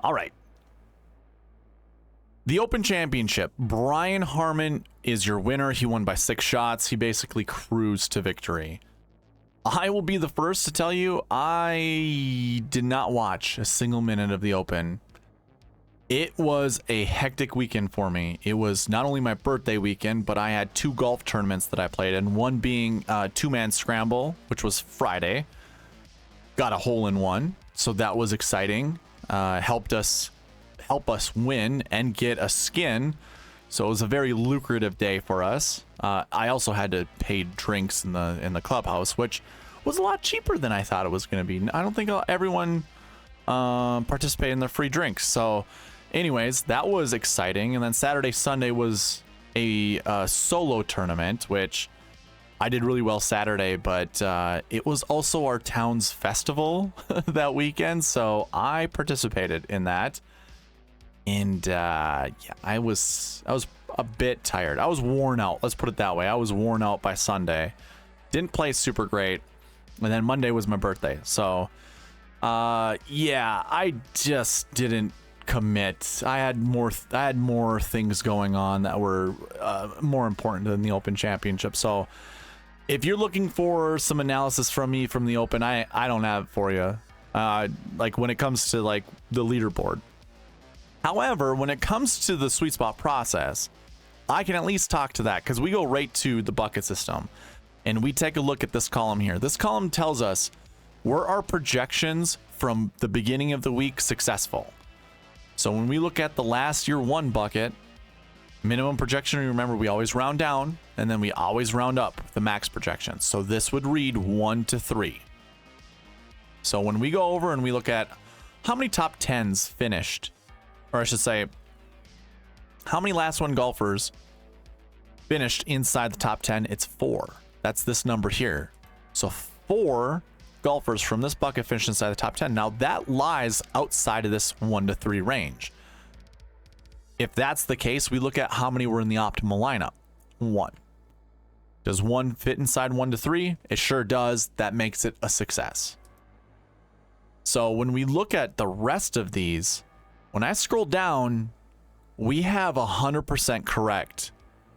All right. The Open Championship. Brian Harman is your winner. He won by 6 shots. He basically cruised to victory. I will be the first to tell you, I did not watch a single minute of the Open. It was a hectic weekend for me. It was not only my birthday weekend, but I had 2 golf tournaments that I played in. One being a 2-man scramble, which was Friday. Got a hole in one, so that was exciting. Help us win and get a skin. So it was a very lucrative day for us. I also had to pay drinks in the clubhouse, which was a lot cheaper than I thought it was going to be. I don't think everyone participated in the free drinks. So anyways, that was exciting. And then Saturday, Sunday was a solo tournament, which I did really well Saturday, but it was also our town's festival that weekend. So I participated in that. And yeah, I was a bit tired. I was worn out. Let's put it that way. I was worn out by Sunday. Didn't play super great. And then Monday was my birthday. So yeah, I just didn't commit. I had more things going on that were more important than the Open Championship. So if you're looking for some analysis from me from the Open, I don't have it for you. Like when it comes to like the leaderboard. However, when it comes to the sweet spot process, I can at least talk to that because we go right to the bucket system and we take a look at this column here. This column tells us, were our projections from the beginning of the week successful? So when we look at the last year 1 bucket, minimum projection, remember we always round down and then we always round up the max projection. So this would read 1 to 3. So when we go over and we look at how many top 10s finished, or I should say, how many last 1 golfers finished inside the top 10? It's 4. That's this number here. So 4 golfers from this bucket finished inside the top 10. Now that lies outside of this 1 to 3 range. If that's the case, we look at how many were in the optimal lineup. 1. Does 1 fit inside 1 to 3? It sure does. That makes it a success. So when we look at the rest of these, when I scroll down, we have 100% correct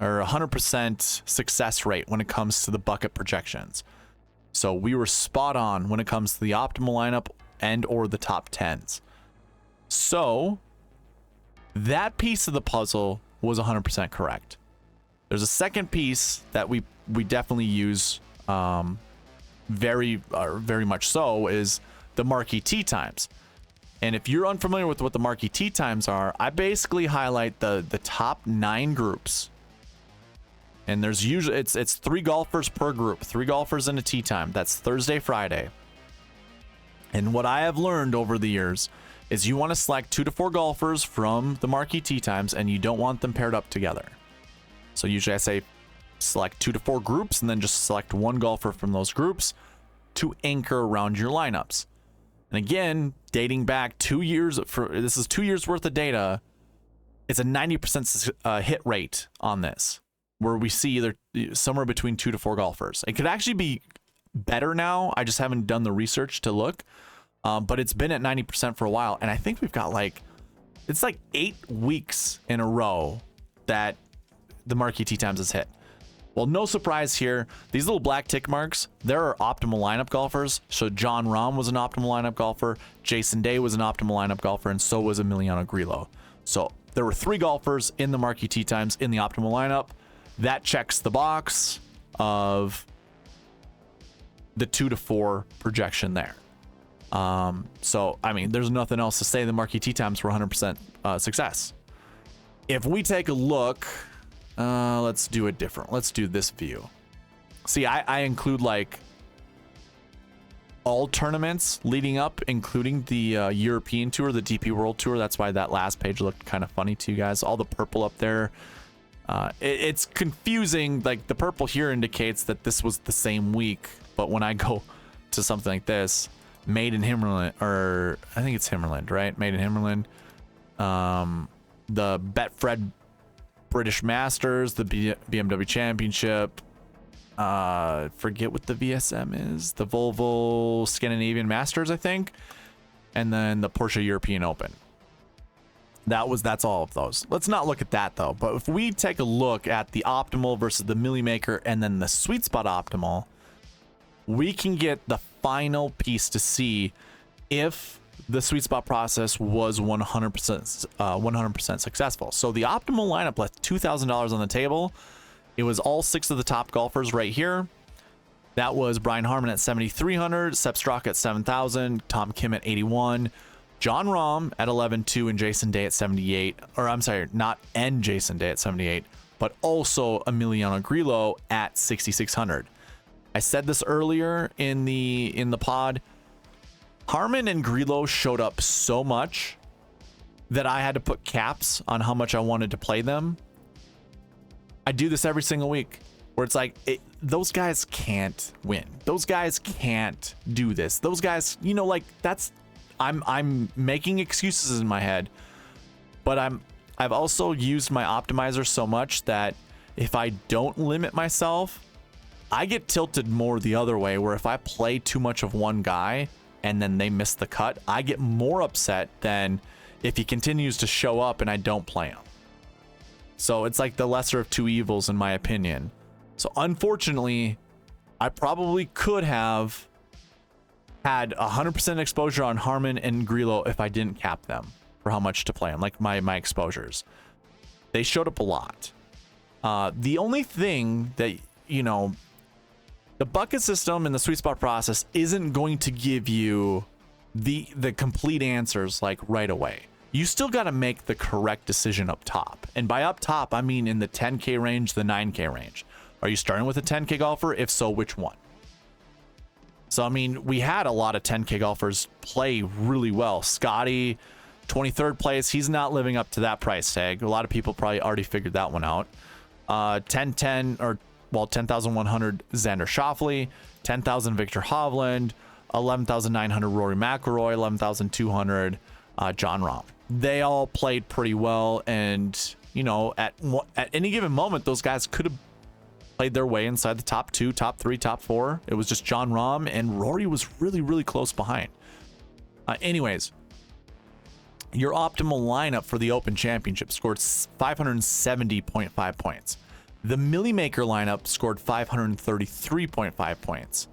or 100% success rate when it comes to the bucket projections. So we were spot on when it comes to the optimal lineup and or the top 10s. So that piece of the puzzle was 100% correct. There's a second piece that we definitely use very much so is the Marquee Tee Times. And if you're unfamiliar with what the Marquee Tee Times are, I basically highlight the top 9 groups. And there's usually it's 3 golfers per group, 3 golfers in a tee time. That's Thursday, Friday. And what I have learned over the years is you want to select 2 to 4 golfers from the Marquee Tee Times, and you don't want them paired up together. So usually I say select 2 to 4 groups, and then just select 1 golfer from those groups to anchor around your lineups. And again, dating back 2 years, this is 2 years worth of data, it's a 90% hit rate on this, where we see either somewhere between 2 to 4 golfers. It could actually be better now. I just haven't done the research to look, but it's been at 90% for a while. And I think we've got it's like 8 weeks in a row that the Marquee Tee Times has hit. Well, no surprise here. These little black tick marks, there are optimal lineup golfers. So John Rahm was an optimal lineup golfer. Jason Day was an optimal lineup golfer. And so was Emiliano Grillo. So there were 3 golfers in the Marquee Tee Times in the optimal lineup. That checks the box of the 2 to 4 projection there. So, I mean, there's nothing else to say. The Marquee Tee Times were 100% success. If we take a look, let's do it different. Let's do this view. See, I include like all tournaments leading up, including the European Tour, the DP World Tour. That's why that last page looked kind of funny to you guys. All the purple up there. It's confusing. Like the purple here indicates that this was the same week, but when I go to something like this, Made in Himmerland, or I think it's Himmerland, right? Made in Himmerland. The Betfred British Masters, the BMW Championship. Forget what the VSM is. The Volvo Scandinavian Masters, I think. And then the Porsche European Open. That's all of those. Let's not look at that though. But if we take a look at the optimal versus the milli maker and then the sweet spot optimal, we can get the final piece to see if the sweet spot process was 100% successful. So the optimal lineup left $2,000 on the table. It was all 6 of the top golfers right here. That was Brian Harman at 7,300, Sepp Straka at 7,000, Tom Kim at 81, Jon Rahm at 11.2, and Jason Day at 78. Or I'm sorry, not and Jason Day at 78, but also Emiliano Grillo at 6,600. I said this earlier in the pod. Harman and Grillo showed up so much that I had to put caps on how much I wanted to play them. I do this every single week where it's like, those guys can't win. Those guys can't do this. Those guys, you know, like that's, I'm making excuses in my head, but I've also used my optimizer so much that if I don't limit myself, I get tilted more the other way, where if I play too much of one guy and then they miss the cut, I get more upset than if he continues to show up and I don't play him. So it's like the lesser of two evils in my opinion. So unfortunately, I probably could have had 100% exposure on Harman and Grillo if I didn't cap them for how much to play them, like my exposures. They showed up a lot. The only thing that, you know, the bucket system and the sweet spot process isn't going to give you the complete answers like right away. You still got to make the correct decision up top. And by up top, I mean in the 10K range, the 9K range. Are you starting with a 10K golfer? If so, which one? So, I mean, we had a lot of 10K golfers play really well. Scotty, 23rd place. He's not living up to that price tag. A lot of people probably already figured that one out. 10,100 Xander Schauffele, 10,000 Victor Hovland, 11,900 Rory McIlroy, 11,200 Jon Rahm. They all played pretty well, and you know, at any given moment, those guys could have played their way inside the top 2, top 3, top 4. It was just Jon Rahm, and Rory was really, really close behind. Anyways, your optimal lineup for the Open Championship scored 570.5 points. The Milli Maker lineup scored 533.5 points.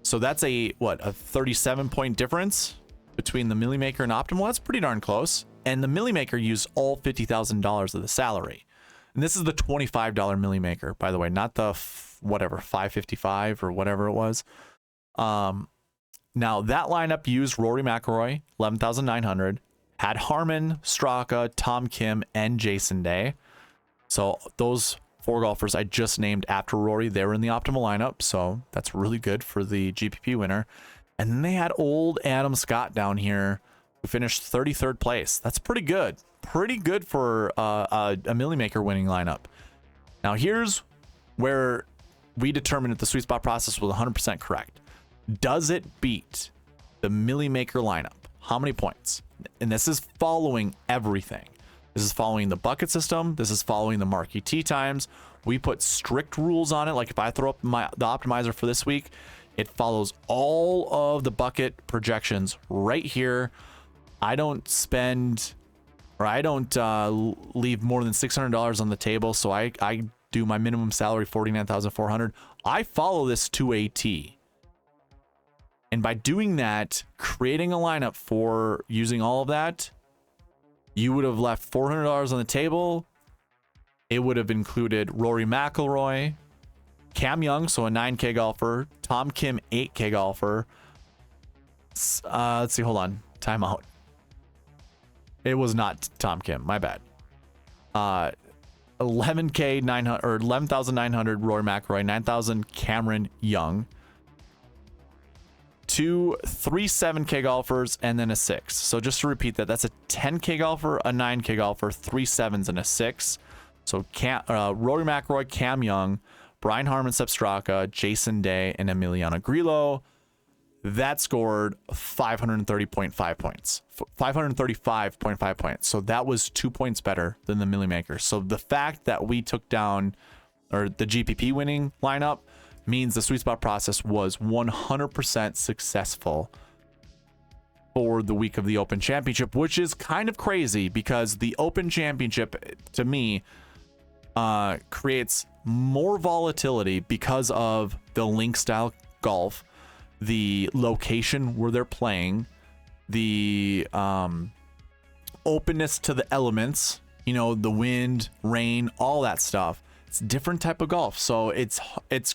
So that's a 37-point difference between the Milli Maker and optimal. That's pretty darn close. And the Milli Maker used all $50,000 of the salary. And this is the $25 Milli Maker, by the way, not the $555 or whatever it was. Now that lineup used Rory McIlroy, 11,900, had Harman, Straka, Tom Kim, and Jason Day. So those 4 golfers I just named after Rory, they were in the optimal lineup, so that's really good for the GPP winner. And then they had old Adam Scott down here, who finished 33rd place. That's pretty good. Pretty good for a Milli Maker winning lineup. Now here's where we determined that the sweet spot process was 100% correct. Does it beat the Milli Maker lineup? How many points? And this is following everything. This is following the bucket system. This is following the Marquee Tee Times. We put strict rules on it. Like if I throw up the optimizer for this week, it follows all of the bucket projections right here. I don't spend, or I don't leave more than $600 on the table. So I do my minimum salary, $49,400. I follow this to a T. And by doing that, creating a lineup for using all of that, you would have left $400 on the table. It would have included Rory McIlroy, Cam Young, so a 9K golfer, Tom Kim, 8K golfer. Let's see, hold on, timeout. It was not Tom Kim, my bad. 11K 900 or 11,900 Rory McIlroy, 9,000 Cameron Young. 3 7K golfers, and then a 6. So just to repeat that, that's a 10K golfer, a 9K golfer, 3 7s, and a 6. So Rory McIlroy, Cam Young, Brian Harman, Sepp Straka, Jason Day, and Emiliano Grillo. That scored 530.5 points, 535.5 points. So that was 2 points better than the Milli Maker. So the fact that we took down, or the GPP winning lineup, means the sweet spot process was 100% successful for the week of the Open Championship, which is kind of crazy because the Open Championship, to me, creates more volatility because of the link style golf, the location where they're playing, the openness to the elements, you know, the wind, rain, all that stuff. It's a different type of golf. So it's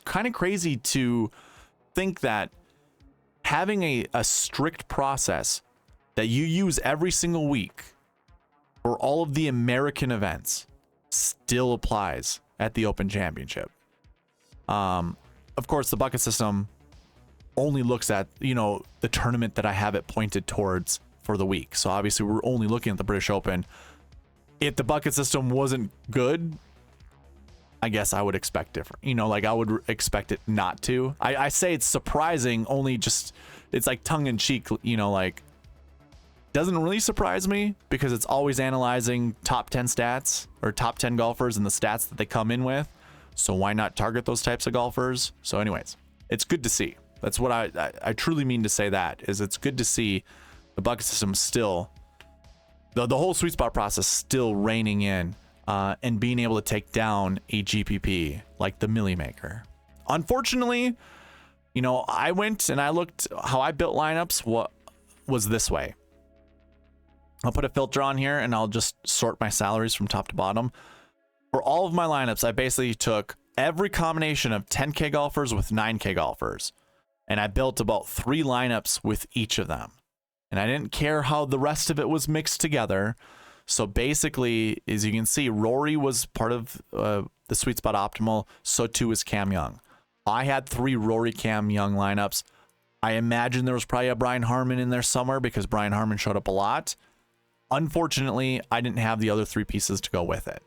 kind of crazy to think that having a strict process that you use every single week for all of the American events still applies at the Open Championship. Of course, the bucket system only looks at, you know, the tournament that I have it pointed towards for the week. So obviously we're only looking at the British Open. If the bucket system wasn't good, I guess I would expect different. You know, like I would expect it not to. I say it's surprising, only just, it's like tongue in cheek, you know, like doesn't really surprise me because it's always analyzing top 10 stats or top 10 golfers and the stats that they come in with. So why not target those types of golfers? So anyways, it's good to see. That's what I truly mean to say, that is it's good to see the bucket system still, the whole sweet spot process still reigning in and being able to take down a GPP like the Millie Maker. Unfortunately, you know, I went and I looked how I built lineups. What was this way? I'll put a filter on here and I'll just sort my salaries from top to bottom. For all of my lineups, I basically took every combination of 10K golfers with 9K golfers. And I built about 3 lineups with each of them. And I didn't care how the rest of it was mixed together. So basically, as you can see, Rory was part of the Sweet Spot Optimal. So too is Cam Young. I had 3 Rory Cam Young lineups. I imagine there was probably a Brian Harman in there somewhere because Brian Harman showed up a lot. Unfortunately, I didn't have the other 3 pieces to go with it.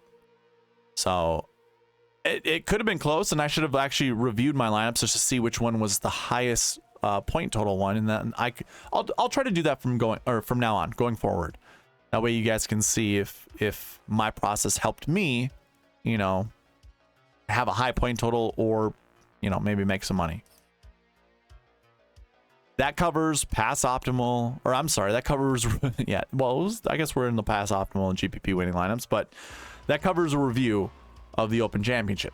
So it could have been close, and I should have actually reviewed my lineups just to see which one was the highest point total one, and then I'll try to do that from now on, going forward. That way you guys can see if my process helped me, you know, have a high point total or, you know, maybe make some money. That covers pass optimal, or I'm sorry, that covers, yeah, well, I guess we're in the pass optimal and GPP winning lineups, but that covers a review of the Open Championship.